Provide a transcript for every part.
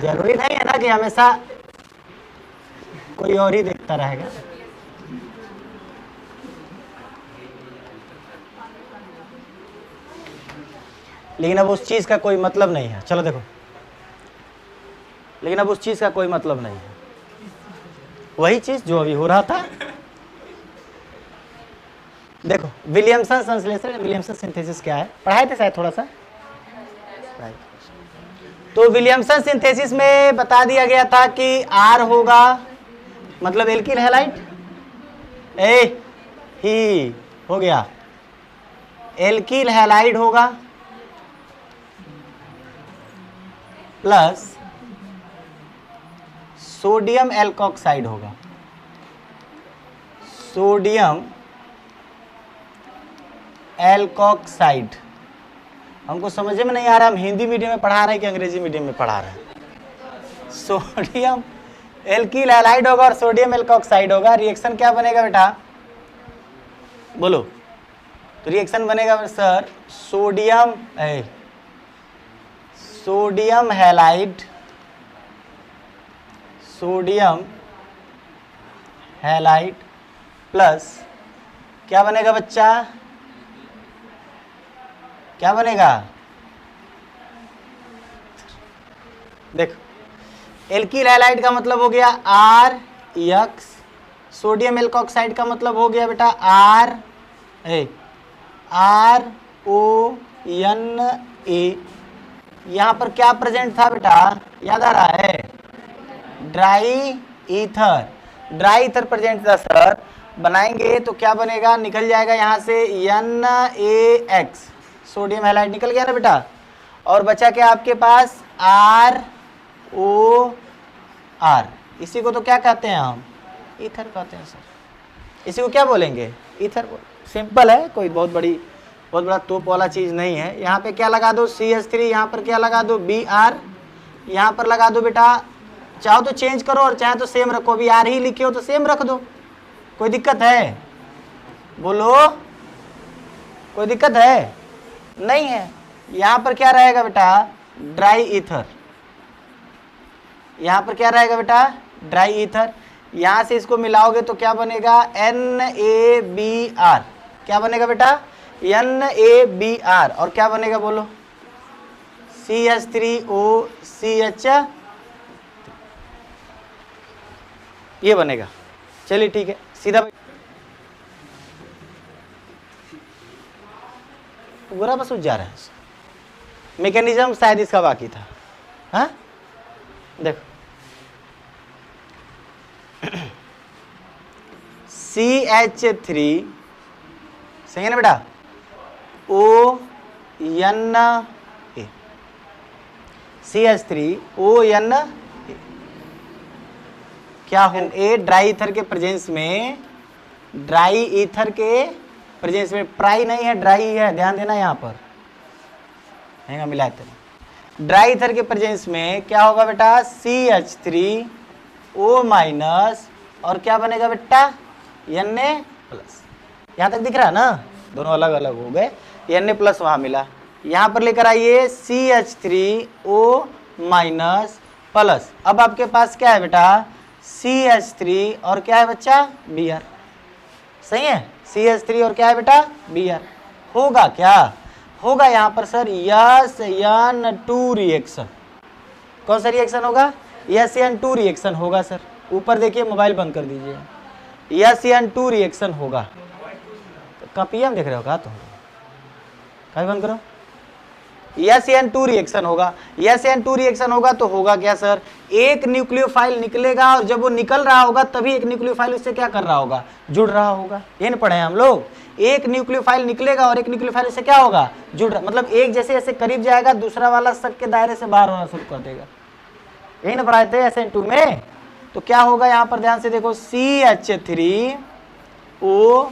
जरूरी नहीं है ना कि हमेशा कोई और ही देखता रहेगा। लेकिन अब उस चीज का कोई मतलब नहीं है। चलो देखो, लेकिन अब उस चीज का कोई मतलब नहीं है, वही चीज जो अभी हो रहा था। देखो विलियमसन संश्लेषण, विलियमसन सिंथेसिस क्या है, पढ़ाए थे शायद थोड़ा सा। तो विलियमसन सिंथेसिस में बता दिया गया था कि आर होगा मतलब एल्किल हैलाइड, ही हो गया एल्किल हैलाइड होगा प्लस सोडियम एल्कोक्साइड होगा। सोडियम एल्कोक्साइड हमको समझ में नहीं आ रहा, हम हिंदी मीडियम में पढ़ा रहे हैं कि अंग्रेजी मीडियम में पढ़ा रहे हैं। सोडियम एल्किल हैलाइड होगा और सोडियम एल्कोक्साइड होगा। रिएक्शन क्या बनेगा बेटा, बोलो। तो रिएक्शन बनेगा sir sodium halide, sodium halide plus क्या बनेगा बच्चा, क्या बनेगा, देखो एल्किल हैलाइड का मतलब हो गया आर एक्स, सोडियम एल्कोक्साइड का मतलब हो गया बेटा आर ओ एन ए। यहां पर क्या प्रेजेंट था बेटा, याद आ रहा है, dry ether, dry ether present था सर। बनाएंगे तो क्या बनेगा, निकल जाएगा यहां से NaX, सोडियम हैलाइड निकल गया ना बेटा, और बचा क्या आपके पास ROR। इसी को तो क्या कहते हैं हम, ईथर कहते हैं सर। इसी को क्या बोलेंगे, ईथर। सिंपल है, कोई बहुत बड़ा तोप वाला चीज नहीं है। यहाँ पे क्या लगा दो CH3, यहाँ पर क्या लगा दो Br, यहाँ पर लगा दो बेटा, चाहो तो चेंज करो और चाहे तो सेम रखो। अभी आर ही लिखे हो तो सेम रख दो, कोई दिक्कत है, बोलो कोई दिक्कत है, नहीं है। यहाँ पर क्या रहेगा बेटा, ड्राई ईथर, यहाँ पर क्या रहेगा बेटा, ड्राई ईथर। यहाँ से इसको मिलाओगे तो क्या बनेगा NaBr, क्या बनेगा बेटा NaBr, और क्या बनेगा बोलो CH3OCH, ये बनेगा। चलिए ठीक है, सीधा पूरा बस जा रहा है। मैकेनिज्म शायद इसका बाकी था, हाँ देखो CH3 सही है ना बेटा, ON CH3ON क्या हो, ए ड्राई ईथर के प्रेजेंस में, ड्राई ईथर के प्रेजेंस में, प्राई नहीं है ड्राई है, ध्यान देना यहाँ पर है मिला थे। ड्राई ईथर के प्रेजेंस में क्या होगा बेटा CH3O- और क्या बनेगा बेटा Na+। यहाँ तक दिख रहा है ना, दोनों अलग अलग हो गए, Na+ वहाँ मिला। यहाँ पर लेकर आइए CH3O- प्लस, अब आपके पास क्या है बेटा CH3 और क्या है बच्चा Br, सही है, CH3 और क्या है बेटा Br। होगा क्या, होगा यहाँ पर सर SN2 रिएक्शन। कौन सा रिएक्शन होगा, SN2 रिएक्शन होगा सर। ऊपर देखिए, मोबाइल बंद कर दीजिए, SN2 रिएक्शन होगा। कॉपी में देख रहे हो का तुम, कहीं बंद करो। SN2 रिएक्शन होगा, SN2 रिएक्शन होगा तो होगा क्या सर, एक न्यूक्लियोफाइल निकलेगा और जब वो निकल रहा होगा तभी एक न्यूक्लियोफाइल उससे क्या कर रहा होगा, जुड़ रहा होगा। ये नहीं पढ़े हम लोग, एक न्यूक्लियोफाइल निकलेगा और एक न्यूक्लियोफाइल से क्या होगा, जुड़ रहा, मतलब एक जैसे जैसे करीब जाएगा दूसरा वाला शक के दायरे से बाहर होना शुरू कर देगा। यही ना पढ़ाए थे SN2 में। तो क्या होगा यहाँ पर ध्यान से देखो, CH3O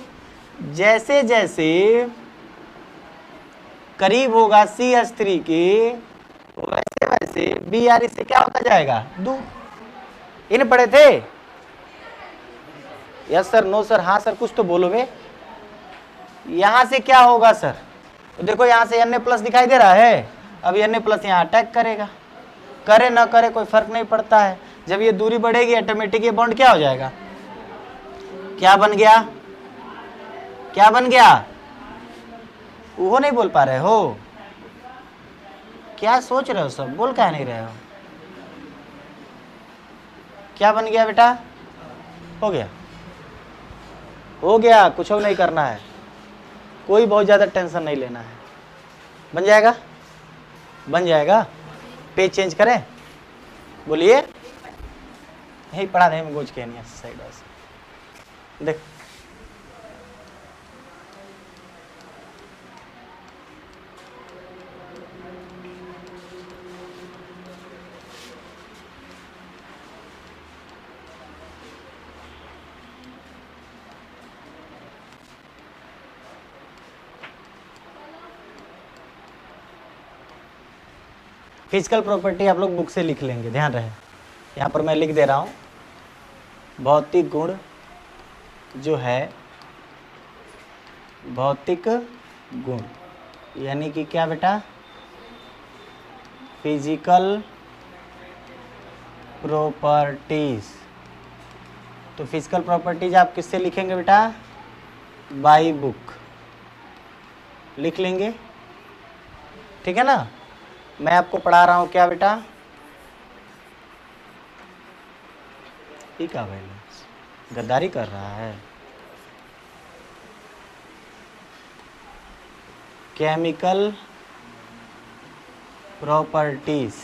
जैसे जैसे करीब होगा CH3 के वैसे वैसे Br इससे क्या होता जाएगा, दूर। इन पढ़े थे, यस सर, नो सर, हाँ सर, कुछ तो बोलो बे। यहां से क्या होगा सर, तो देखो यहां से Na+ दिखाई दे रहा है, अब Na+ यहाँ अटैक करेगा, करे ना करे कोई फर्क नहीं पड़ता है। जब ये दूरी बढ़ेगी ऑटोमेटिक ये बॉन्ड क्या हो जाएगा, क्या बन गया, क्या बन गया, वो नहीं बोल पा रहे हो, क्या सोच रहे हो सब, बोल क्या नहीं रहे हो, क्या बन गया बेटा, हो गया, हो गया, कुछ नहीं करना है, कोई बहुत ज़्यादा टेंशन नहीं लेना है, बन जाएगा, बन जाएगा। पेज चेंज करें, बोलिए, यही पढ़ा दें, मैं गोज के नहीं साइड से देख, फिजिकल प्रॉपर्टी आप लोग बुक से लिख लेंगे, ध्यान रहे, यहाँ पर मैं लिख दे रहा हूँ, भौतिक गुण जो है, भौतिक गुण यानी कि क्या बेटा, फिजिकल प्रॉपर्टीज। तो फिजिकल प्रॉपर्टीज आप किससे लिखेंगे बेटा, बाई बुक लिख लेंगे, ठीक है ना। मैं आपको पढ़ा रहा हूँ क्या बेटा, ठीक है भाई, गद्दारी कर रहा है, केमिकल प्रॉपर्टीज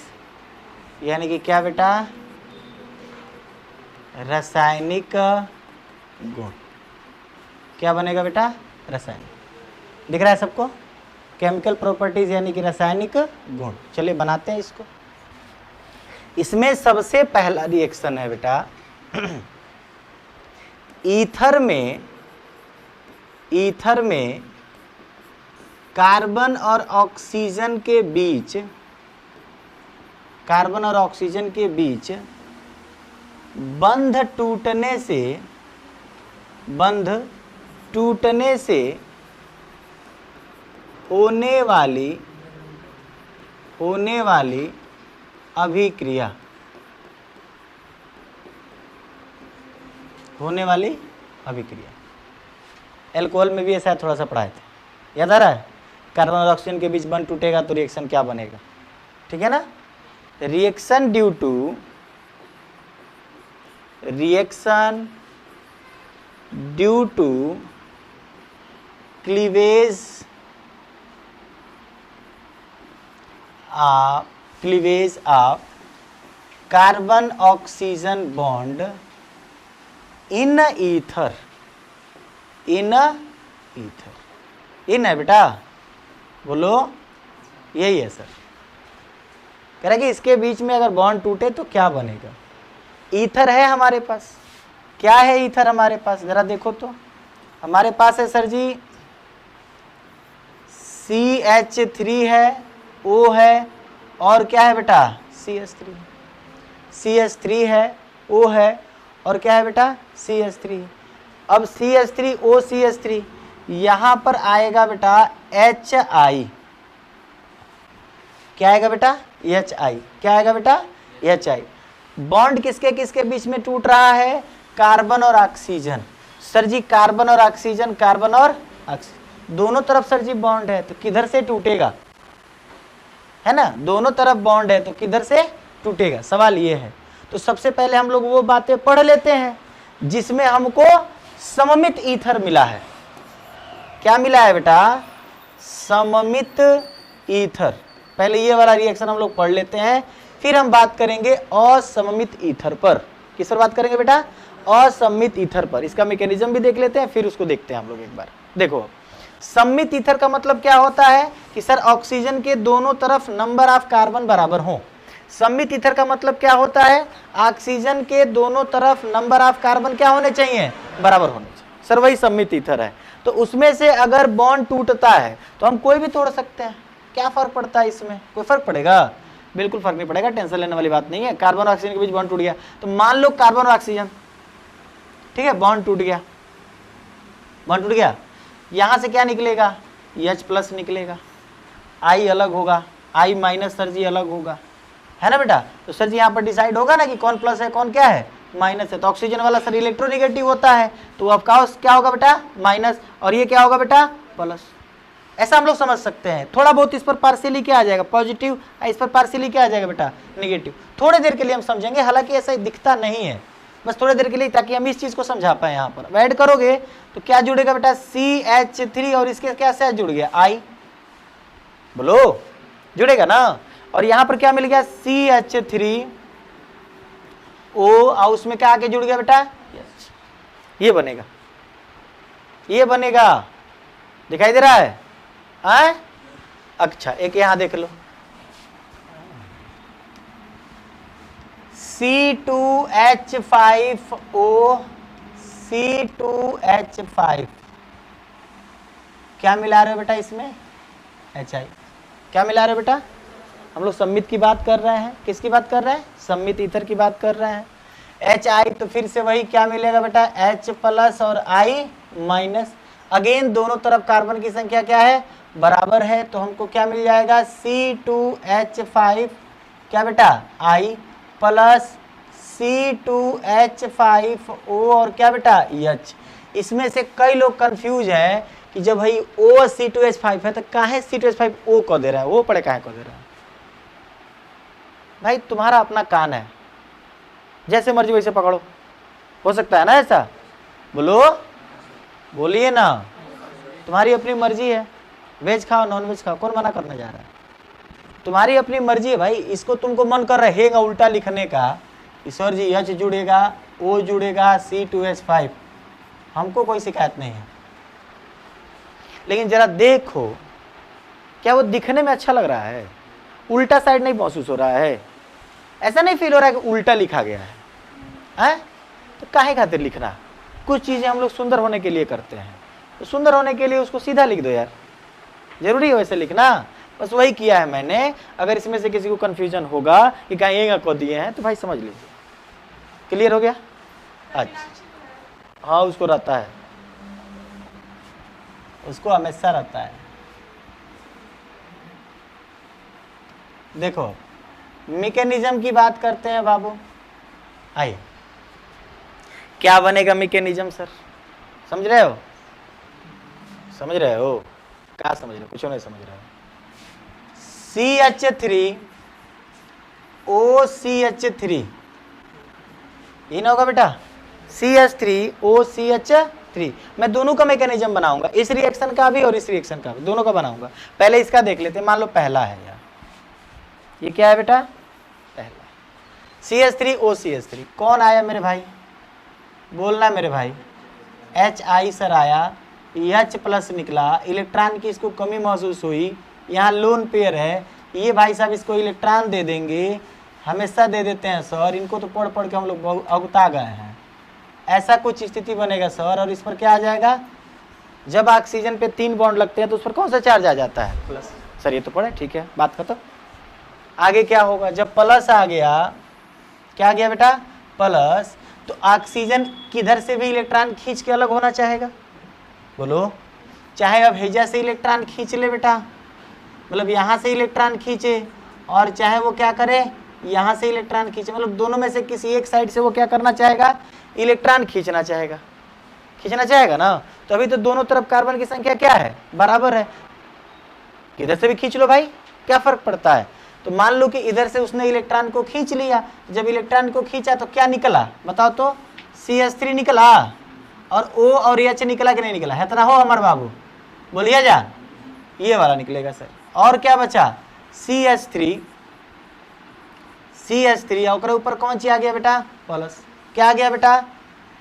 यानी कि क्या बेटा, रासायनिक गुण, क्या बनेगा बेटा, रासायनिक, दिख रहा है सबको, केमिकल प्रॉपर्टीज यानी कि रासायनिक गुण। चलिए बनाते हैं इसको। इसमें सबसे पहला रिएक्शन है बेटा, ईथर में कार्बन और ऑक्सीजन के बीच, कार्बन और ऑक्सीजन के बीच बंध टूटने से होने वाली अभिक्रिया, एल्कोहल में भी ऐसा थोड़ा सा पढ़ाए थे, याद आ रहा है, कार्बन और ऑक्सीजन के बीच बंध टूटेगा तो रिएक्शन क्या बनेगा, ठीक है ना। Reaction due to cleavage of carbon oxygen bond in ether, इन है बेटा, बोलो, यही है सर, कह रहा कि इसके बीच में अगर बॉन्ड टूटे तो क्या बनेगा। ईथर है हमारे पास, क्या है ईथर हमारे पास, जरा देखो तो, हमारे पास है सर जी CH3 है, O है, और क्या है बेटा, CH3 है, O है, और क्या है बेटा, CH3। अब CH3O CH3, यहाँ पर आएगा बेटा HI, क्या आएगा बेटा, HI, क्या आएगा बेटा, HI। बॉन्ड किसके किसके बीच में टूट रहा है, कार्बन और ऑक्सीजन। सर जी कार्बन और ऑक्सीजन, कार्बन और ऑक्सीजन दोनों तरफ सर जी बॉन्ड है, तो किधर से टूटेगा, है ना, दोनों तरफ बॉन्ड है तो किधर से टूटेगा, सवाल ये है। तो सबसे पहले हम लोग वो बातें पढ़ लेते हैं जिसमें हमको सममित ईथर मिला है। क्या मिला है बेटा, सममित ईथर। पहले ये वाला रिएक्शन हम लोग पढ़ लेते हैं, फिर हम बात करेंगे असममित ईथर पर। किस पर बात करेंगे बेटा, असममित ईथर पर। इसका मैकेनिज्म भी देख लेते हैं, फिर उसको देखते हैं हम लोग एक बार। देखो सममित ईथर का मतलब क्या होता है कि सर ऑक्सीजन के दोनों तरफ नंबर ऑफ कार्बन बराबर हो। सममित ईथर का मतलब क्या होता है, ऑक्सीजन के दोनों तरफ नंबर ऑफ कार्बन क्या होने चाहिए, बराबर होने चाहिए। सर वही सममित ईथर है। तो उसमें से अगर बॉन्ड टूटता है तो हम कोई भी तोड़ सकते हैं, क्या फर्क पड़ता है इसमें, कोई फर्क पड़ेगा, बिल्कुल फर्क नहीं पड़ेगा, टेंशन लेने वाली बात नहीं है। कार्बन और ऑक्सीजन के बीच बॉन्ड टूट गया तो मान लो कार्बन और ऑक्सीजन, ठीक है, बॉन्ड टूट गया, बॉन्ड टूट गया, यहां से क्या निकलेगा, H+ निकलेगा, I अलग होगा, I- सर जी अलग होगा, है ना बेटा। तो सर जी यहाँ पर डिसाइड होगा ना कि कौन प्लस है कौन क्या है माइनस है। तो ऑक्सीजन वाला सर इलेक्ट्रोनिगेटिव होता है, तो अब क्या होगा बेटा माइनस, और ये क्या होगा बेटा प्लस। ऐसा हम लोग समझ सकते हैं। थोड़ा बहुत इस पर पार्शियली क्या आ जाएगा पॉजिटिव, इस पर पार्शियली क्या आ जाएगा बेटा नेगेटिव। थोड़ी देर के लिए हम समझेंगे, हालांकि ऐसा दिखता नहीं है, बस थोड़ी देर के लिए, ताकि हम इस चीज को समझा पाए। यहाँ पर ऐड करोगे तो क्या जुड़ेगा बेटा CH3 और इसके क्या से जुड़ गया I, बोलो जुड़ेगा ना। और यहाँ पर क्या मिल गया CH3O, और उसमें क्या आके जुड़ गया बेटा ये बनेगा, ये बनेगा, दिखाई दे रहा है आए? अच्छा एक यहां देख लो C2H5O, C2H5 क्या मिला रहे हो बेटा इसमें HI, क्या मिला रहे हो बेटा, हम लोग सम्मित की बात कर रहे हैं। किसकी बात कर रहे हैं, सम्मित ईथर की बात कर रहे हैं। HI तो फिर से वही क्या मिलेगा बेटा H प्लस और I माइनस। अगेन दोनों तरफ कार्बन की संख्या क्या है बराबर है, तो हमको क्या मिल जाएगा C2H5 क्या बेटा I प्लस C2H5O और क्या बेटा H। इसमें से कई लोग कंफ्यूज है कि जब भाई O C2H5 है तो काहे C2H5O को दे रहा है, वो पड़े काहे को दे रहा है। भाई तुम्हारा अपना कान है, जैसे मर्जी वैसे पकड़ो, हो सकता है ना ऐसा, बोलो बोलिए ना, तुम्हारी अपनी मर्जी है, वेज खाओ नॉन वेज खाओ, कौन मना करने जा रहा है, तुम्हारी अपनी मर्जी है भाई। इसको तुमको मन कर रहेगा उल्टा लिखने का, ईश्वर जी H जुड़ेगा O जुड़ेगा C2H5, हमको कोई शिकायत नहीं है, लेकिन जरा देखो क्या वो दिखने में अच्छा लग रहा है, उल्टा साइड नहीं महसूस हो रहा है, ऐसा नहीं फील हो रहा है कि उल्टा लिखा गया है? तो काहे खातिर लिखना, कुछ चीजें हम लोग सुंदर होने के लिए करते हैं, तो सुंदर होने के लिए उसको सीधा लिख दो यार, जरूरी है वैसे लिखना, बस वही किया है मैंने। अगर इसमें से किसी को कंफ्यूजन होगा कि कहीं ये को दिए हैं तो भाई समझ लीजिए, क्लियर हो गया। अच्छा हाँ उसको रहता है, उसको हमेशा रहता है। देखो मैकेनिज्म की बात करते हैं बाबू, आइए क्या बनेगा मैकेनिज्म सर, समझ रहे हो, समझ रहे हो, क्या समझ रहे हो, कुछ नहीं समझ रहे हो। CH3OCH3 ये ना होगा बेटा CH3OCH3, मैं दोनों का मैकेनिज्म बनाऊंगा, इस रिएक्शन का भी और इस रिएक्शन का भी, दोनों का बनाऊंगा। पहले इसका देख लेते हैं, मान लो पहला है यार, ये क्या है बेटा पहला CH3OCH3, कौन आया मेरे भाई, बोलना मेरे भाई, HI सर आया, H प्लस निकला, इलेक्ट्रॉन की इसको कमी महसूस हुई, यहाँ लोन पेयर है, ये भाई साहब इसको इलेक्ट्रॉन दे देंगे, हमेशा दे देते हैं सर, इनको तो पढ़ पढ़ के हम लोग अगुता गए हैं, ऐसा कुछ स्थिति बनेगा सर। और इस पर क्या आ जाएगा, जब ऑक्सीजन पे 3 बॉन्ड लगते हैं तो उस पर कौन सा चार्ज आ जाता है प्लस, सर ये तो पढ़े ठीक है, बात खत्म। आगे क्या होगा, जब प्लस आ गया, क्या आ गया बेटा प्लस, तो ऑक्सीजन किधर से भी इलेक्ट्रॉन खींच के अलग होना चाहेगा, बोलो, चाहे अब हेजा से इलेक्ट्रॉन खींच ले बेटा, मतलब यहाँ से इलेक्ट्रॉन खींचे, और चाहे वो क्या करे यहाँ से इलेक्ट्रॉन खींचे, मतलब दोनों में से किसी एक साइड से वो क्या करना चाहेगा, इलेक्ट्रॉन खींचना चाहेगा, खींचना चाहेगा ना। तो अभी तो दोनों तरफ कार्बन की संख्या क्या है बराबर है, किधर से भी खींच लो भाई, क्या फर्क पड़ता है। तो मान लो कि इधर से उसने इलेक्ट्रॉन को खींच लिया, जब इलेक्ट्रॉन को खींचा तो क्या निकला बताओ तो, CH3 निकला, और O और H निकला कि नहीं निकला है, इतना हो हमारे बाबू, बोलिए जा, ये वाला निकलेगा सर। और क्या बचा CH3 और ऊपर कौन सी आ गया बेटा प्लस, क्या आ गया बेटा,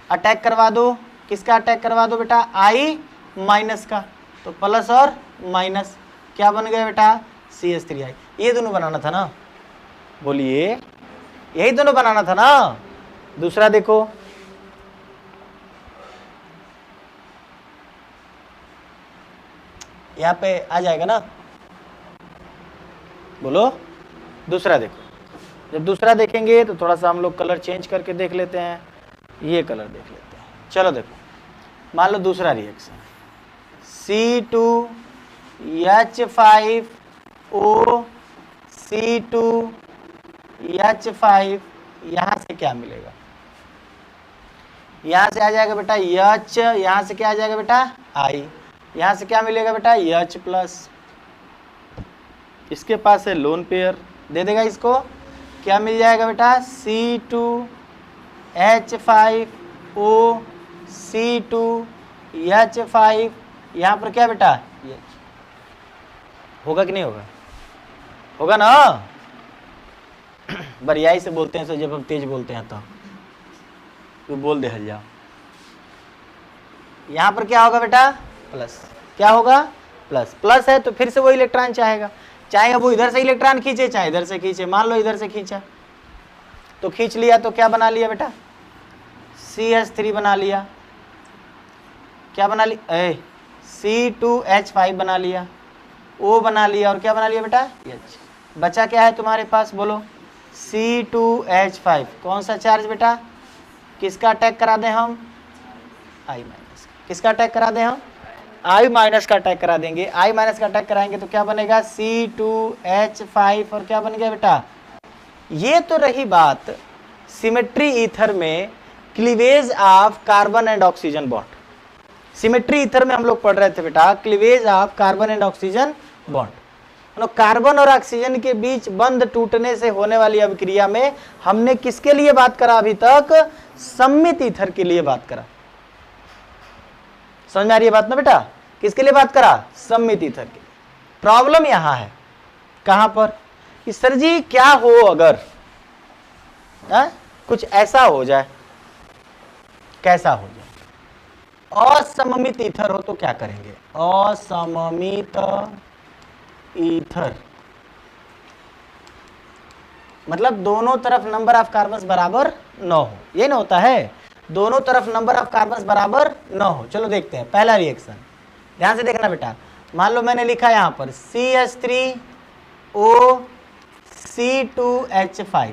अटैक करवा दो, किसका अटैक करवा दो बेटा I माइनस का, तो प्लस और माइनस क्या बन गया बेटा CH3I। ये दोनों बनाना था ना, बोलिए यही दोनों बनाना था ना। दूसरा देखो, यहाँ पे आ जाएगा ना, बोलो दूसरा देखो। जब दूसरा देखेंगे तो थोड़ा सा हम लोग कलर चेंज करके देख लेते हैं, ये कलर देख लेते हैं। चलो देखो, मान लो दूसरा रिएक्शन C2H5O C2 H5, यहां से क्या मिलेगा, यहां से आ जाएगा बेटा H, यहां से क्या आ जाएगा बेटा I, यहां से क्या मिलेगा बेटा H प्लस, इसके पास है लोन पेयर, दे देगा इसको, क्या मिल जाएगा बेटा C2H5O C2H5, यहाँ पर क्या बेटा H, होगा कि नहीं होगा, होगा ना। बरियाई से बोलते हैं, तो जब हम तेज बोलते हैं तो बोल दे हल जाओ। यहाँ पर क्या होगा बेटा प्लस, क्या होगा प्लस, प्लस है तो फिर से वो इलेक्ट्रॉन चाहेगा, चाहेगा वो इधर से इलेक्ट्रॉन खींचे चाहे इधर से खींचे, मान लो इधर से खींचा तो खींच लिया, तो क्या बना लिया बेटा CH3 बना लिया, क्या बना लिया C2H5 बना लिया, O बना लिया, और क्या बना लिया बेटा H, बचा क्या है तुम्हारे पास बोलो C2H5, कौन सा चार्ज बेटा, किसका अटैक करा दें हम I माइनस, किसका अटैक करा दें हम I माइनस का अटैक करा देंगे, I माइनस का अटैक कराएंगे तो क्या बनेगा C2H5, और क्या बन गया बेटा, ये तो रही बात सिमेट्री ईथर में cleavage of carbon and oxygen bond. Symmetry ether में हम लोग पढ़ रहे थे बेटा cleavage of carbon and oxygen bond, carbon और ऑक्सीजन के बीच बंध टूटने से होने वाली अभिक्रिया में हमने किसके लिए बात करा अभी तक, सममित ईथर के लिए बात करा, समझ में आ रही है बात ना बेटा, किसके लिए बात करा सममित ईथर के। प्रॉब्लम यहां है कहां पर कि सर जी क्या हो अगर कुछ ऐसा हो जाए, कैसा हो जाए, असममित ईथर हो तो क्या करेंगे, असममित ईथर मतलब दोनों तरफ नंबर ऑफ कार्बन्स बराबर न हो, ये ना होता है, दोनों तरफ नंबर ऑफ कार्बन्स बराबर न हो। चलो देखते हैं पहला रिएक्शन, ध्यान से देखना बेटा, मान लो मैंने लिखा यहां पर CH3O C2H5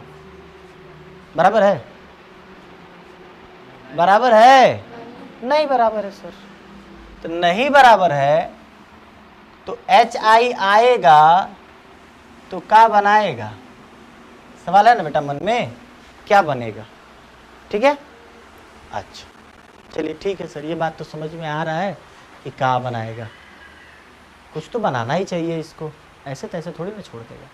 बराबर है, बराबर है नहीं बराबर है सर, तो नहीं बराबर है तो HI आएगा तो क्या बनाएगा, सवाल है ना बेटा मन में, क्या बनेगा, ठीक है। अच्छा चलिए ठीक है सर, ये बात तो समझ में आ रहा है कि क्या बनाएगा, कुछ तो बनाना ही चाहिए इसको, ऐसे तैसे थोड़ी ना छोड़ देगा।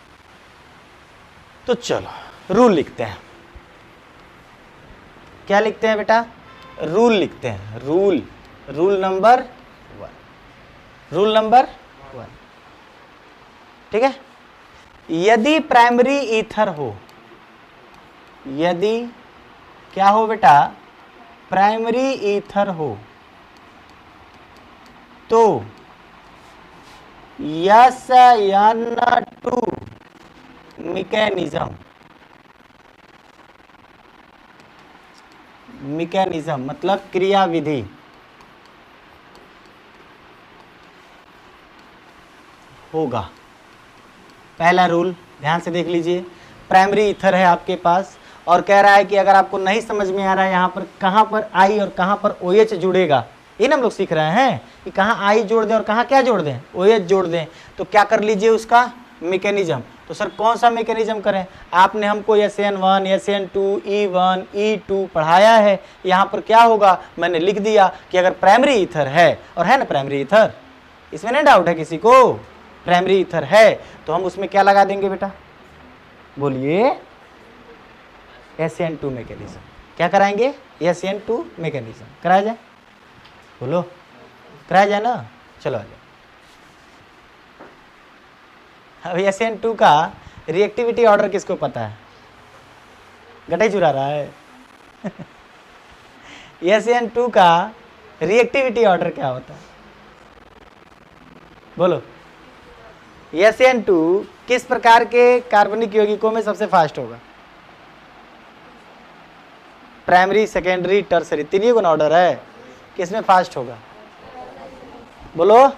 तो चलो रूल लिखते हैं, क्या लिखते हैं बेटा, रूल लिखते हैं, rule, rule number 1, rule number 1, ठीक है। यदि प्राइमरी ईथर हो, यदि क्या हो बेटा प्राइमरी ईथर हो तो SN2 मैकेनिज्म, मैकेनिज्म मतलब क्रियाविधि होगा। पहला रूल ध्यान से देख लीजिए, प्राइमरी ईथर है आपके पास और कह रहा है कि अगर आपको नहीं समझ में आ रहा है यहाँ पर कहाँ पर I और कहाँ पर OH जुड़ेगा, ये ना हम लोग सीख रहे हैं कि कहाँ I जोड़ दें और कहाँ क्या जोड़ दें, OH जोड़ दें, तो क्या कर लीजिए उसका मैकेनिज्म। तो सर कौन सा मैकेनिज्म करें, आपने हमको SN1 SN2 E1 E2 पढ़ाया है, यहाँ पर क्या होगा मैंने लिख दिया कि अगर प्राइमरी ईथर है, और है ना प्राइमरी ईथर, इसमें नहीं डाउट है किसी को, प्राइमरी ईथर है तो हम उसमें क्या लगा देंगे बेटा, बोलिए SN2 मैकेनिज्म, क्या कराएंगे SN2 मैकेनिज्म, कराया जाए, बोलो कराया जाए ना, चलो आ जाए। अब SN2 का रिएक्टिविटी ऑर्डर किसको पता है, गटाई चुरा रहा है SN2 का रिएक्टिविटी ऑर्डर क्या होता है, बोलो। SN2 किस प्रकार के कार्बनिक यौगिकों में सबसे फास्ट होगा, प्राइमरी सेकेंडरी टर्सरी तीनों गुण ऑर्डर है, किसमें फास्ट होगा, बोलो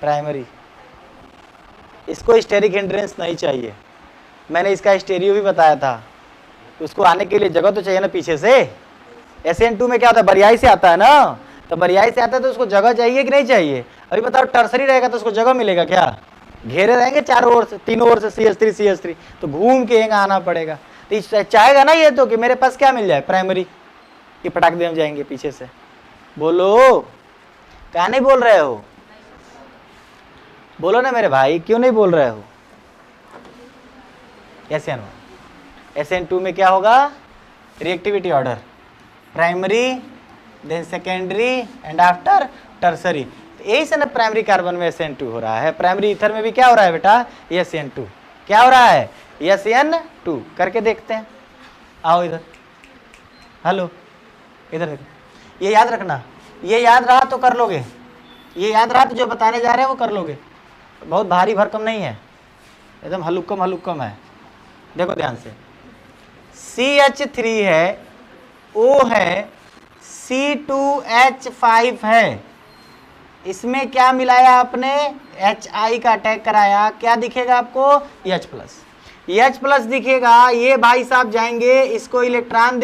प्राइमरी। इसको स्टेरिक हिंड्रेंस नहीं चाहिए, मैंने इसका स्टेरियो भी बताया था, उसको आने के लिए जगह तो चाहिए ना पीछे से। SN2 में क्या होता है, बरियाई से आता है ना, तो बरियाई से आता है तो उसको जगह चाहिए कि नहीं चाहिए, अभी बताओ टर्सरी रहेगा तो उसको जगह मिलेगा क्या, घेरे रहेंगे चारों ओर से, तीनों ओर से CH3 तो घूम के यहाँ आना पड़ेगा। तो चाहेगा ना ये तो कि मेरे पास क्या मिल जाए, प्राइमरी, कि पटाख दे हम जाएंगे पीछे से। बोलो, क्या नहीं बोल रहे हो? बोलो ना मेरे भाई, क्यों नहीं बोल रहे हो? SN1 SN2 में क्या होगा? Reactivity order, primary then secondary and after tertiary. यही से ना प्राइमरी कार्बन में SN2 हो रहा है, प्राइमरी ईथर में भी क्या हो रहा है बेटा? SN2। क्या हो रहा है? SN2। करके देखते हैं, आओ इधर, हेलो इधर देखो, ये याद रखना, ये याद रहा तो कर लोगे, ये याद रहा तो जो बताने जा रहे हैं वो कर लोगे। बहुत भारी भरकम नहीं है, एकदम हलुक्कम है। देखो ध्यान से, CH3 है, O है, C2H5 है, इसमें क्या मिलाया आपने? HI का अटैक कराया, क्या दिखेगा आपको? H+ दिखेगा। ये भाई साहब जाएंगे, इसको इलेक्ट्रॉन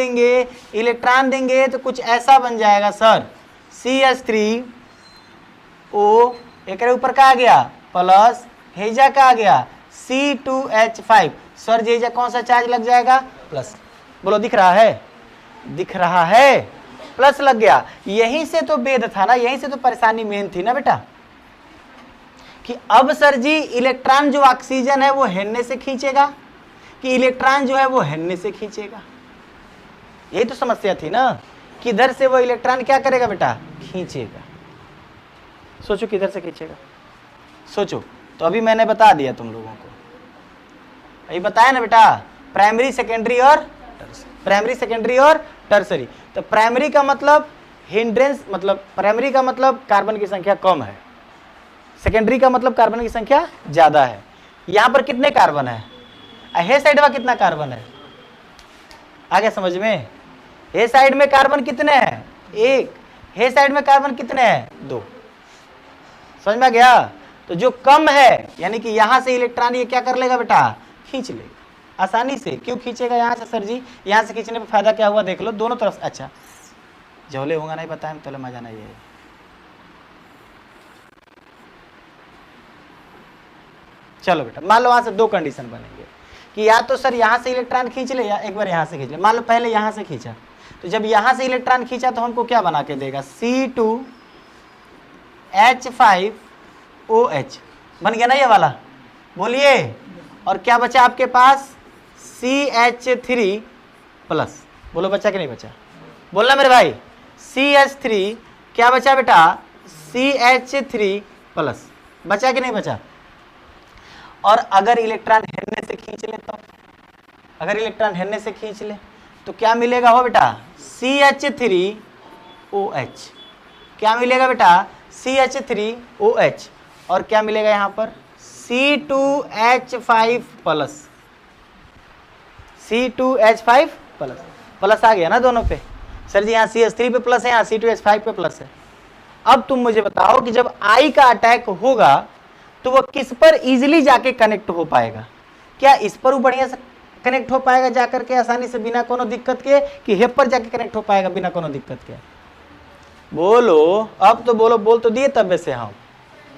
देंगे तो कुछ ऐसा बन जाएगा सर, CH3O, एक ऊपर का आ गया प्लस, हेजा का आ गया C2H5, सर हेजा कौन सा चार्ज लग जाएगा? प्लस। बोलो दिख रहा है? दिख रहा है, प्लस लग गया। यहीं से तो भेद था ना, यहीं से तो परेशानी मेन थी ना बेटा, कि अब सर जी इलेक्ट्रॉन जो ऑक्सीजन है वो हेलने से खींचेगा, कि इलेक्ट्रॉन जो है वो हेलने से खींचेगा। यही तो समस्या थी ना, किधर से वो इलेक्ट्रॉन क्या करेगा बेटा? खींचेगा। सोचो किधर से खींचेगा, सोचो। तो अभी मैंने बता दिया तुम लोगों को, अभी बताया ना बेटा, प्राइमरी सेकेंडरी और टर्सरी। तो प्राइमरी का मतलब हिंड्रेंस, मतलब प्राइमरी का मतलब कार्बन की संख्या कम है, सेकेंडरी का मतलब कार्बन की संख्या ज्यादा है। यहां पर कितने कार्बन है? हे साइड में कितना कार्बन है? आ गया समझ में? हे साइड में कार्बन कितने हैं? 1। हे साइड में कार्बन कितने हैं? 2। समझ में आ गया? तो जो कम है, यानी कि यहां से इलेक्ट्रॉन ये क्या कर लेगा बेटा? खींच लेगा आसानी से। क्यों खींचेगा यहां से सर जी? यहां से खींचने पर फायदा क्या हुआ देख लो, दोनों तरफ। अच्छा झोले होगा नहीं पता है, तो मजा नहीं है। चलो बेटा, मान लो वहां से 2 कंडीशन बनेंगे कि या तो सर यहां से इलेक्ट्रॉन खींच ले या एक बार यहां से खींच ले। मान लो पहले यहां से खींचा, तो जब यहां से इलेक्ट्रॉन खींचा तो हमको क्या बना के देगा? C2H5OH बन गया ना ये वाला, बोलिए। और क्या बचा आपके पास? CH3 plus. बोलो बचा कि नहीं बचा? बोलना मेरे भाई। CH3 क्या बचा बेटा? CH3 plus. बचा कि नहीं बचा? और अगर इलेक्ट्रॉन हेलने से खींच ले तो, अगर इलेक्ट्रॉन हेलने से खींच ले तो क्या मिलेगा हो बेटा? CH3OH। क्या मिलेगा बेटा? CH3OH। और क्या मिलेगा यहां पर? C2H5 plus. C2H5 plus. Plus आ गया ना दोनों पे? सर जी यहाँ CH3 पे प्लस है, यहाँ C2H5 पे प्लस है। अब तुम मुझे बताओ कि जब I का अटैक होगा तो वो किस पर इजीली जाके कनेक्ट हो पाएगा? क्या इस पर वो बढ़िया से कनेक्ट हो पाएगा जाकर के आसानी से बिना कोनो दिक्कत के, कि हे पर जाके कनेक्ट हो पाएगा बिना कोनो दिक्कत के? बोलो, अब तो बोलो, बोल तो दिए तब से हम।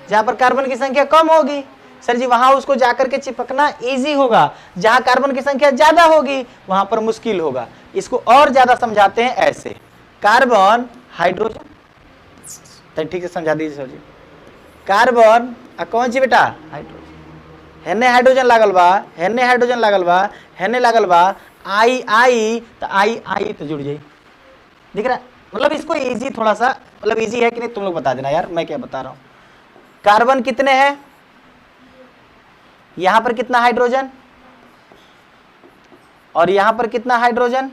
जहां पर कार्बन की संख्या कम होगी सर जी वहां उसको जाकर के चिपकना इजी होगा, जहां कार्बन की संख्या ज्यादा होगी वहां पर मुश्किल होगा। इसको और ज्यादा समझाते हैं ऐसे, कार्बन हाइड्रोजन, ठीक से समझा दीजिए सर जी। कार्बन कौन सी बेटा? हाइड्रोजन। हेने हाइड्रोजन लागल बा, हेने हाइड्रोजन लागल बा, हेने लागल बा, आई तो आई तो जुड़ जाई। दिख रहा? मतलब इसको इजी, थोड़ा सा मतलब इजी है कि नहीं तुम लोग बता देना यार, मैं क्या बता रहा हूं। कार्बन कितने हैं? यहां पर कितना हाइड्रोजन और यहां पर कितना हाइड्रोजन?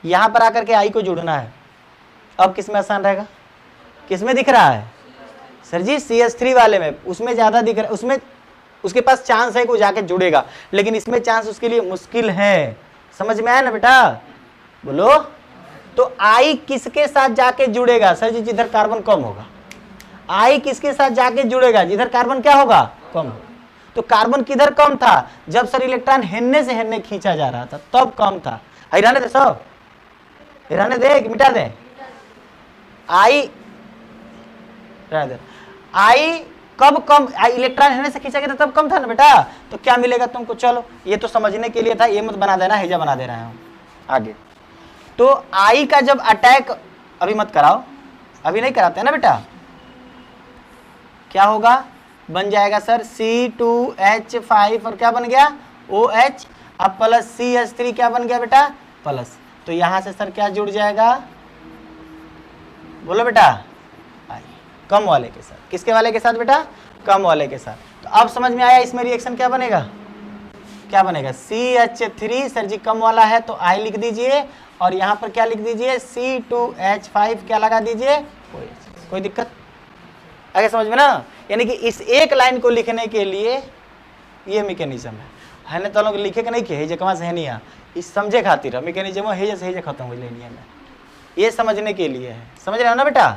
यहां पर आकर के आई को जोड़ना है। अब किसमें आसान रहेगा? किसमें दिख रहा है सर जी? CH3 वाले में, उसमें ज्यादा दिख रहा है, उसमें उसके पास चांस है कि वो जाके जुड़ेगा, लेकिन इसमें चांस उसके लिए मुश्किल है। समझ में आया ना बेटा? बोलो। तो आई किसके साथ जाके जुड़ेगा सर जी? जिधर कार्बन कम होगा। आई किसके साथ जाके जुड़ेगा? जिधर कार्बन क्या होगा? कम होगा। तो कार्बन किधर कम था? जब सर इलेक्ट्रॉन हेलने से हेलने खींचा जा रहा था तब कम था। रहने दे सब, रहने दे, मिटा दे। आई रहने दे। आई कब कम, इलेक्ट्रॉन हेने से खींचा गया था तब कम था ना बेटा, तो क्या मिलेगा तुमको, चलो ये तो समझने के लिए था, ये मत बना देना, हेजा बना दे रहे हैं आगे। तो आई का जब अटैक, अभी मत कराओ, अभी नहीं कराते हैं ना बेटा, क्या होगा, बन जाएगा सर C2H5 और क्या बन गया OH, अब प्लस CH3 क्या बन गया बेटा प्लस, तो यहां से सर क्या जुड़ जाएगा, बोलो बेटा आई, कम वाले के साथ, किसके वाले के साथ बेटा, कम वाले के साथ। तो अब समझ में आया इसमें रिएक्शन क्या बनेगा, क्या बनेगा CH3 सर जी कम वाला है तो I लिख दीजिए, और यहाँ पर क्या लिख दीजिए C2H5 क्या लगा दीजिए OH, कोई दिक्कत आगे समझ में ना। यानी कि इस एक लाइन को लिखने के लिए ये मैकेनिज्म है ना, तो लोग लिखे के नहीं किए हेजे कमा से है नहीं, इस समझे खातिर मैकेनिज्म हेजे से हेजे खत्म हो लेनी में, ये समझने के लिए है, समझ रहे हो ना बेटा,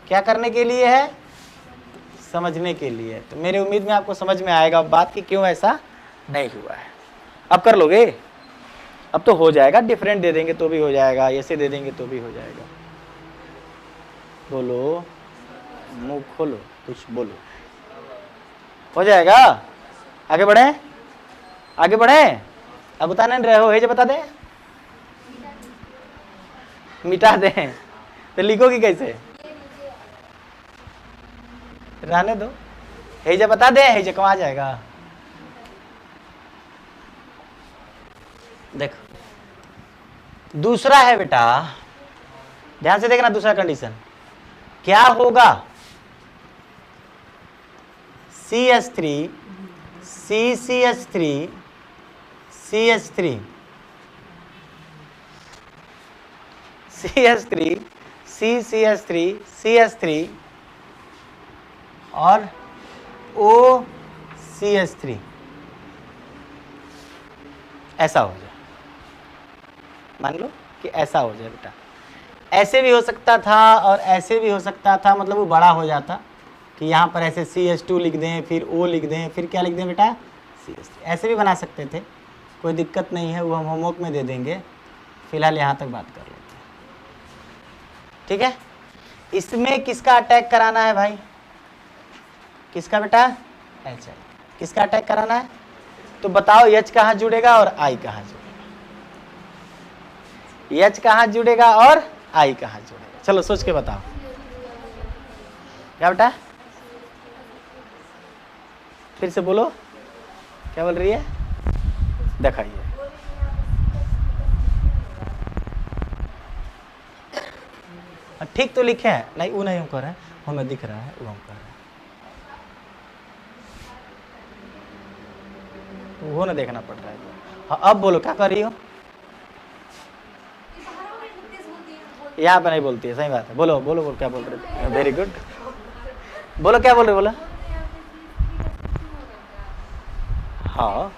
क्या करने के लिए है, समझने के लिए। तो मेरी उम्मीद में आपको समझ में आएगा बात कि क्यों ऐसा नहीं हुआ है। अब कर लोगे, अब तो हो जाएगा, डिफरेंट दे देंगे तो भी हो जाएगा, ऐसे दे देंगे तो भी हो जाएगा। बोलो, मुंह खोलो, कुछ बोलो, हो जाएगा। आगे बढ़े, आगे बढ़े, अब बता नहीं रहे हो, हेजे बता दे, मिटा दे, तो लिखोगी कैसे, रहने दो, हेजे बता दे, हेजे कहाँ जाएगा। देखो दूसरा है बेटा, ध्यान से देखना, दूसरा कंडीशन क्या होगा, CH3 CCH3 CH3 CH3 CCH3 CH3 और OCH3 ऐसा हो जाए, मान लो कि ऐसा हो जाए बेटा, ऐसे भी हो सकता था और ऐसे भी हो सकता था, मतलब वो बड़ा हो जाता कि यहाँ पर ऐसे CH2 लिख दें, फिर O लिख दें, फिर क्या लिख दें बेटा CH3, ऐसे भी बना सकते थे, कोई दिक्कत नहीं है, वो हम होमवर्क में दे देंगे, फिलहाल यहाँ तक बात कर लेते हैं, ठीक है। इसमें किसका अटैक कराना है भाई, किसका बेटा H, किसका अटैक कराना है, तो बताओ H कहाँ जुड़ेगा और I कहाँ जुड़ेगा, H कहाँ जुड़ेगा और I कहाँ जुड़ेगा, चलो सोच के बताओ क्या बेटा, फिर से बोलो, क्या बोल रही है, दिखाइए। ठीक तो लिखे हैं, नहीं वो नहीं हम कर रहे हैं, हमें दिख रहा है वो हम कर रहे हैं, वो ना देखना पड़ रहा है। हाँ अब बोलो क्या कर रही हो, यहाँ पे नहीं बोलती है, सही बात है, बोलो बोलो बोलो क्या बोल रहे, वेरी गुड, बोलो क्या बोल रहे, बोलो। हाँ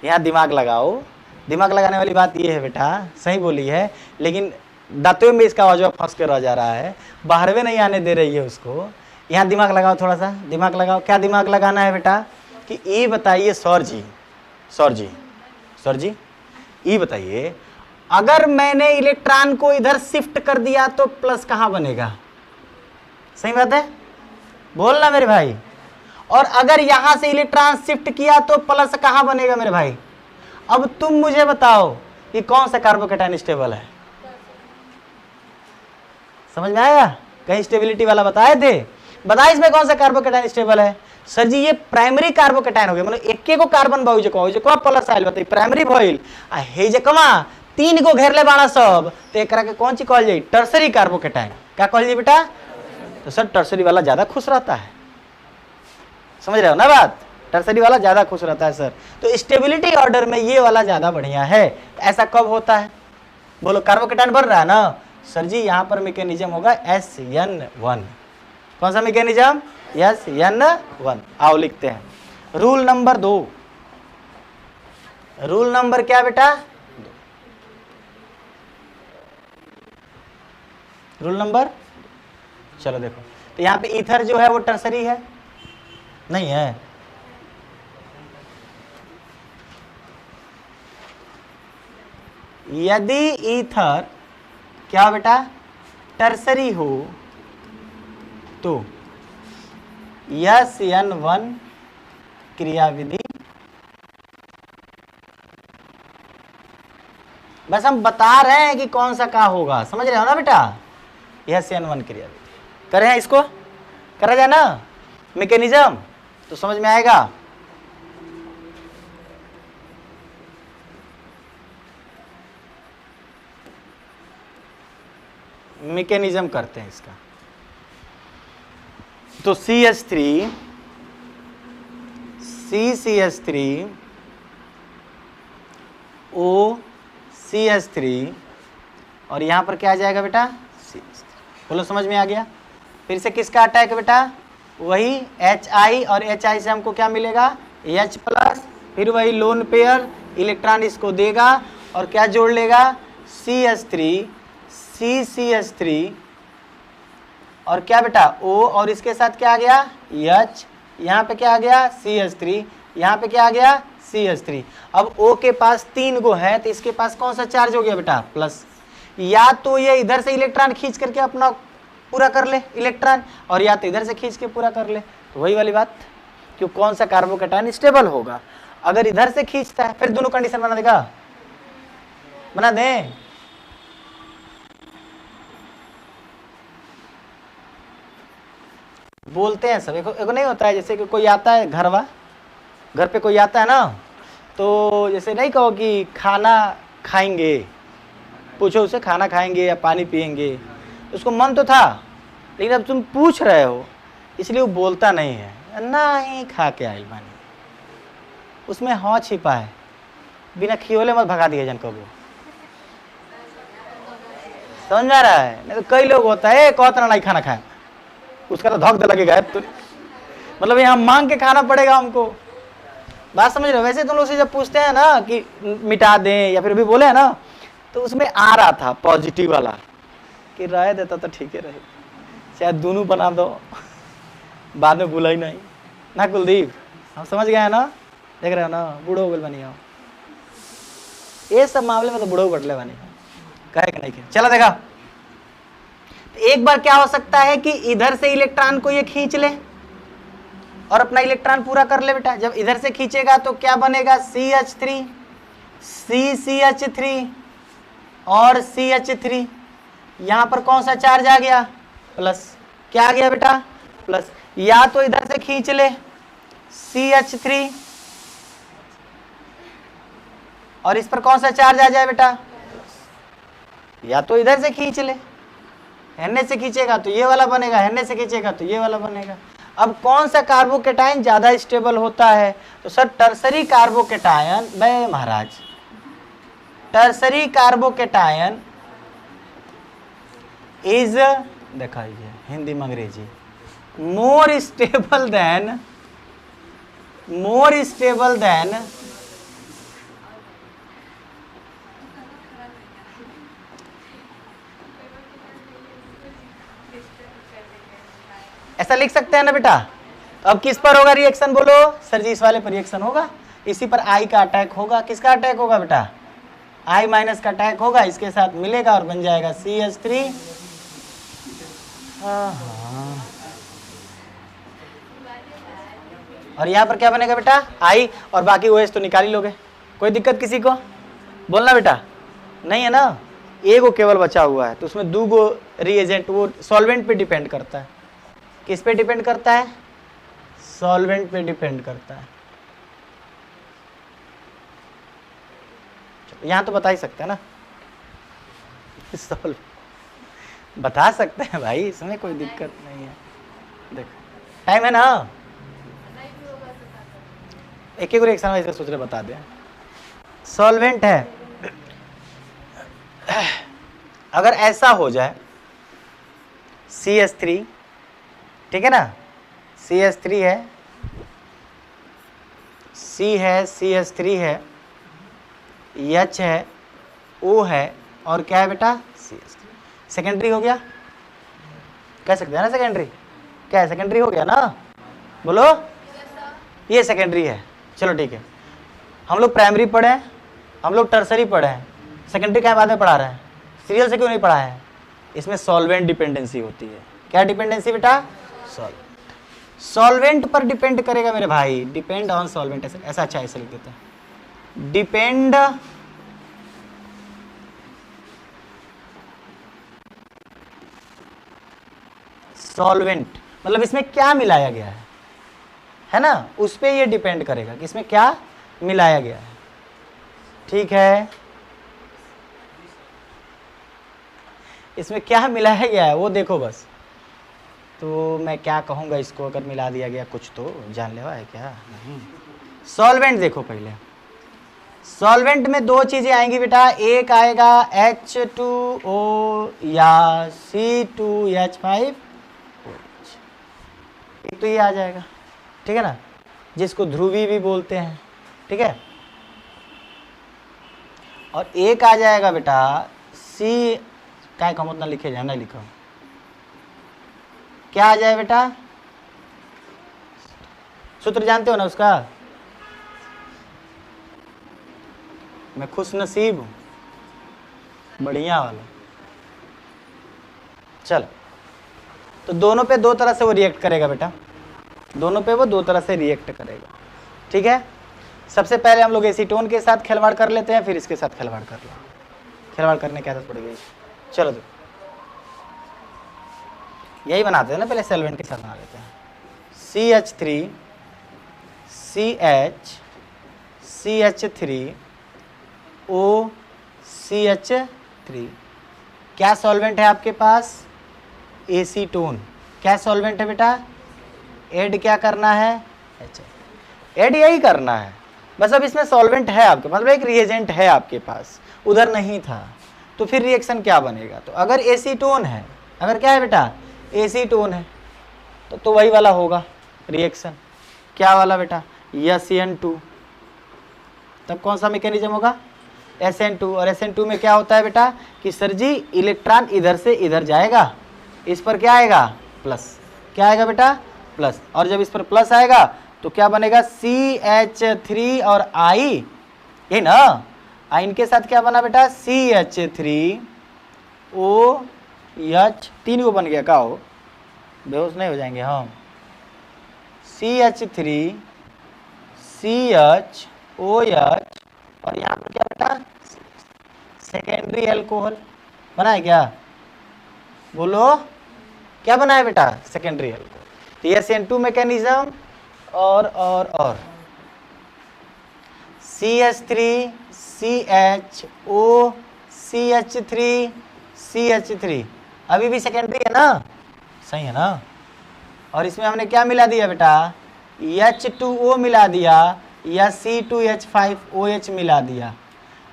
यहाँ दिमाग लगाओ, दिमाग लगाने वाली बात ये है बेटा, सही बोली है, लेकिन दांतों में इसका आवाज फंस कर रह जा रहा है, बाहर में नहीं आने दे रही है उसको, यहाँ दिमाग लगाओ, थोड़ा सा दिमाग लगाओ। क्या दिमाग लगाना है बेटा कि ये बताइए सर जी, सर जी, सर जी ये बताइए, अगर मैंने इलेक्ट्रॉन को इधर शिफ्ट कर दिया तो प्लस कहाँ बनेगा, सही बात है, बोलना मेरे भाई, और अगर यहां से इलेक्ट्रॉन शिफ्ट किया तो प्लस कहां बनेगा मेरे भाई। अब तुम मुझे बताओ कि कौन सा कार्बोकेटायन स्टेबल है, समझ में आया, कहीं स्टेबिलिटी वाला बताए थे, बताए इसमें कौन सा कार्बोकेटायन स्टेबल है, सर जी ये प्राइमरी कार्बोकेटायन हो गया, मतलब एक को कार्बन बहुजकवा प्लस आइल बताइए प्राइमरी भइल, आ हेजकवा तीन को घेरले बाड़ा सब, तो एकरा के कौन सी कहल जाई, टर्सरी कार्बोकेटायन, क्या कहल जाई बेटा, तो सर टर्सरी वाला ज्यादा खुश रहता है, समझ रहे हो ना बात, टर्सरी वाला ज्यादा खुश रहता है सर, तो स्टेबिलिटी ऑर्डर में ये वाला ज्यादा बढ़िया है। ऐसा कब होता है, बोलो कार्बोकेटायन बन रहा है ना, सर जी यहाँ पर मैकेनिज्म होगा SN1, कौन सा मैकेनिज्म SN1, आओ लिखते हैं, रूल नंबर 2, रूल नंबर क्या बेटा, रूल नंबर, चलो देखो, तो यहाँ पे ईथर जो है वो टर्सरी है, नहीं है, यदि ईथर क्या बेटा टर्सरी हो तो SN1 क्रियाविधि। बस हम बता रहे हैं कि कौन सा का होगा, समझ रहे हो ना बेटा। SN1 क्रियाविधि करें हैं, इसको करा जाए ना मैकेनिज्म, तो समझ में आएगा। मैकेनिज्म करते हैं इसका। तो CH3 CCH3 OCH3 और यहां पर क्या आ जाएगा बेटा CH3। बोलो समझ में आ गया। फिर से किसका अटैक है बेटा, वही HI और HI से हमको क्या मिलेगा H प्लस, फिर वही लोन पेयर इलेक्ट्रॉन इसको देगा और क्या जोड़ लेगा CH3 CCH3 और क्या बेटा O और इसके साथ क्या आ गया H, यहाँ पे क्या आ गया CH3, यहाँ पे क्या आ गया CH3। अब O के पास 3 गो है तो इसके पास कौन सा चार्ज हो गया बेटा प्लस। या तो ये इधर से इलेक्ट्रॉन खींच करके अपना पूरा कर ले इलेक्ट्रॉन, और या तो इधर से खींच के पूरा कर ले। तो वही वाली बात, क्यों कौन सा कार्बोकैटायन स्टेबल होगा। अगर इधर से खींचता है फिर दोनों कंडीशन बना देगा, बना दे। बोलते हैं सब, एक नहीं होता है जैसे कि कोई आता है घर पे कोई आता है ना, तो जैसे नहीं कहो कि खाना खाएंगे, पूछो उसे खाना खाएंगे या पानी पिएंगे, उसको मन तो था लेकिन अब तुम पूछ रहे हो इसलिए वो बोलता नहीं है, ना ही खा के आई पानी, उसमें हाँ छिपा है, बिना खियोले मत भगा दिया जन को। समझ में आ रहा है। नहीं तो कई लोग होता है कहता नहीं खाना खाए, उसका तो धक लगेगा तो मतलब यहाँ मांग के खाना पड़ेगा हमको। बात समझ रहे हो। वैसे तुम लोग से जब पूछते हैं ना कि मिटा दें या फिर भी बोले है ना, तो उसमें आ रहा था पॉजिटिव वाला कि रह देता तो ठीक है रहे, शायद दोनों बना दो बाद में भूला ही नहीं ना। कुलदीप हम समझ गए हैं ना, देख रहे हो ना, बूढ़ो बोल बनी हो ये सब मामले में तो बूढ़ो बटले बनी कहे कि नहीं। चला देखा, एक बार क्या हो सकता है कि इधर से इलेक्ट्रॉन को ये खींच ले और अपना इलेक्ट्रॉन पूरा कर ले बेटा। जब इधर से खींचेगा तो क्या बनेगा CH3 CCH3 और CH3, यहां पर कौन सा चार्ज आ गया प्लस। क्या आ गया बेटा प्लस। या तो इधर से खींच ले CH3 और इस पर कौन सा चार्ज आ जाए बेटा, या तो इधर से खींच ले, हेने से खींचेगा तो ये वाला बनेगा, हेने से खींचेगा तो ये वाला बनेगा। अब कौन सा कार्बोकैटायन ज्यादा स्टेबल होता है, तो सर टर्सरी कार्बोकैटायन, बे महाराज टर्सरी कार्बोकैटायन इज, दिखाइए हिंदी में अंग्रेजी, मोर स्टेबल देन ऐसा लिख सकते हैं ना बेटा। तो अब किस पर होगा रिएक्शन बोलो सर जी, इस वाले पर रिएक्शन होगा, इसी पर I का अटैक होगा। किसका अटैक होगा बेटा I माइनस का अटैक होगा, इसके साथ मिलेगा और बन जाएगा CH3। और यहाँ पर क्या बनेगा बेटा I, और बाकी OH तो निकाल ही लोगे। कोई दिक्कत किसी को बोलना बेटा नहीं है ना। एक केवल बचा हुआ है तो उसमें 2 गो रिएजेंट, वो सॉल्वेंट पे डिपेंड करता है। किस पे डिपेंड करता है, सॉल्वेंट पे डिपेंड करता है। यहां तो बता ही सकते हैं ना, बता सकते हैं भाई, इसमें कोई दिक्कत नहीं है। देखो टाइम है ना, एक एक रिएक्शन वाइज सोच रहे बता दें। सॉल्वेंट है, अगर ऐसा हो जाए CH3, ठीक है ना, CH3 है, C है, CH3 है, H है, O है और क्या है बेटा CH3। सेकेंडरी हो गया, कह सकते हैं ना सेकेंडरी, क्या है सेकेंडरी हो गया ना, बोलो ये सेकेंडरी है। चलो ठीक है, हम लोग प्राइमरी पढ़े हैं, हम लोग टर्सरी पढ़े हैं, सेकेंडरी क्या बाद में पढ़ा रहे हैं, सीरियल से क्यों नहीं पढ़ा है। इसमें सॉल्वेंट डिपेंडेंसी होती है। क्या डिपेंडेंसी बेटा, सॉल्वेंट पर डिपेंड करेगा मेरे भाई, डिपेंड ऑन सॉल्वेंट, ऐसा अच्छा ऐसे लिख देते हैं, डिपेंड सॉल्वेंट, मतलब इसमें क्या मिलाया गया है ना, उस पे ये डिपेंड करेगा कि इसमें क्या मिलाया गया है। ठीक है, इसमें क्या मिलाया गया है वो देखो बस। तो मैं क्या कहूँगा इसको, अगर मिला दिया गया कुछ तो जानलेवा है क्या? नहीं। सॉल्वेंट देखो पहले, सॉल्वेंट में दो चीज़ें आएंगी बेटा, एक आएगा H2O या C2H5, एक तो ये आ जाएगा, ठीक है ना, जिसको ध्रुवी भी बोलते हैं, ठीक है। और एक आ जाएगा बेटा C, क्या कम उतना लिखे जाए, नहीं लिखो, क्या आ जाए बेटा, सूत्र जानते हो ना उसका, मैं खुश नसीब हूं, बढ़िया वाला। चलो, तो दोनों पे दो तरह से वो रिएक्ट करेगा बेटा, दोनों पे वो दो तरह से रिएक्ट करेगा, ठीक है। सबसे पहले हम लोग एसीटोन के साथ खिलवाड़ कर लेते हैं, फिर इसके साथ खिलवाड़ कर लेंगे, खिलवाड़ करने की आदत पड़ गई। चलो दो, यही बनाते हैं ना, पहले सॉल्वेंट के साथ बना लेते हैं। CH3 CH CH3 O CH3, क्या सॉल्वेंट है आपके पास? एसीटोन। क्या सॉल्वेंट है बेटा? ऐड क्या करना है? ऐड यही करना है बस। अब इसमें सॉल्वेंट है आपके पास, मतलब एक रिएजेंट है आपके पास, उधर नहीं था, तो फिर रिएक्शन क्या बनेगा? तो अगर एसीटोन है, अगर क्या है बेटा? एसीटोन है, तो वही वाला होगा रिएक्शन। क्या वाला बेटा? SN2। तब कौन सा मैकेनिज्म होगा? SN2। और SN2 में क्या होता है बेटा कि सर जी इलेक्ट्रॉन इधर से इधर जाएगा, इस पर क्या आएगा? प्लस। क्या आएगा बेटा? प्लस। और जब इस पर प्लस आएगा तो क्या बनेगा? CH3 और I, ये ना, आइन के साथ क्या बना बेटा? CH3OH, 3 को बन गया, का हो बेहोश नहीं हो जाएंगे हम। CH3 CHOH और यहाँ पर क्या बेटा? सेकेंडरी एल्कोहल बना है क्या? बोलो क्या बना है बेटा? Secondary alcohol. तो SN2 मैकेनिज्म और CH3 CHO CH3 CH3 अभी भी सेकेंडरी है ना? सही है ना? और इसमें हमने क्या मिला दिया बेटा? H2O मिला दिया या C2H5OH मिला दिया।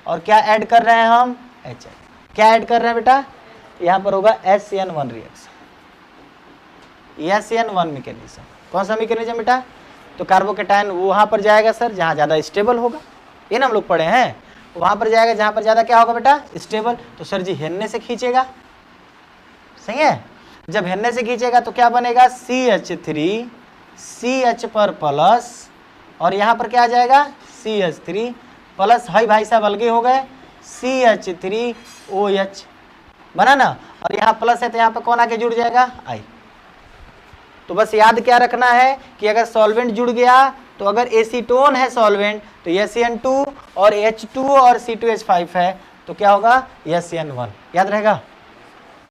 और क्या ऐड कर रहे हैं हम? H। क्या ऐड कर रहे हैं बेटा? यहाँ पर होगा SN1 रिएक्शन, SN1 मैकेनिज्म। कौन सा मैकेनिज्म बेटा? तो कार्बोकेटायन वहाँ पर जाएगा सर जहाँ ज़्यादा स्टेबल होगा, ये ना हम लोग पढ़े हैं, वहाँ पर जाएगा जहाँ पर ज़्यादा क्या होगा बेटा? स्टेबल। तो सर जी हेलने से खींचेगा, सही है। जब हेलने से खींचेगा तो क्या बनेगा? CH3 CH पर प्लस और यहाँ पर क्या आ जाएगा? CH3 प्लस, हाई भाई साहब अलगे हो गए, CH3OH बना ना। और यहाँ प्लस है तो यहाँ पर कौन आके जुड़ जाएगा? I। तो बस याद क्या रखना है कि अगर सॉल्वेंट जुड़ गया तो अगर एसीटोन है सॉल्वेंट तो SN2 और H2O और C2H5 है तो क्या होगा? SN1। याद रहेगा?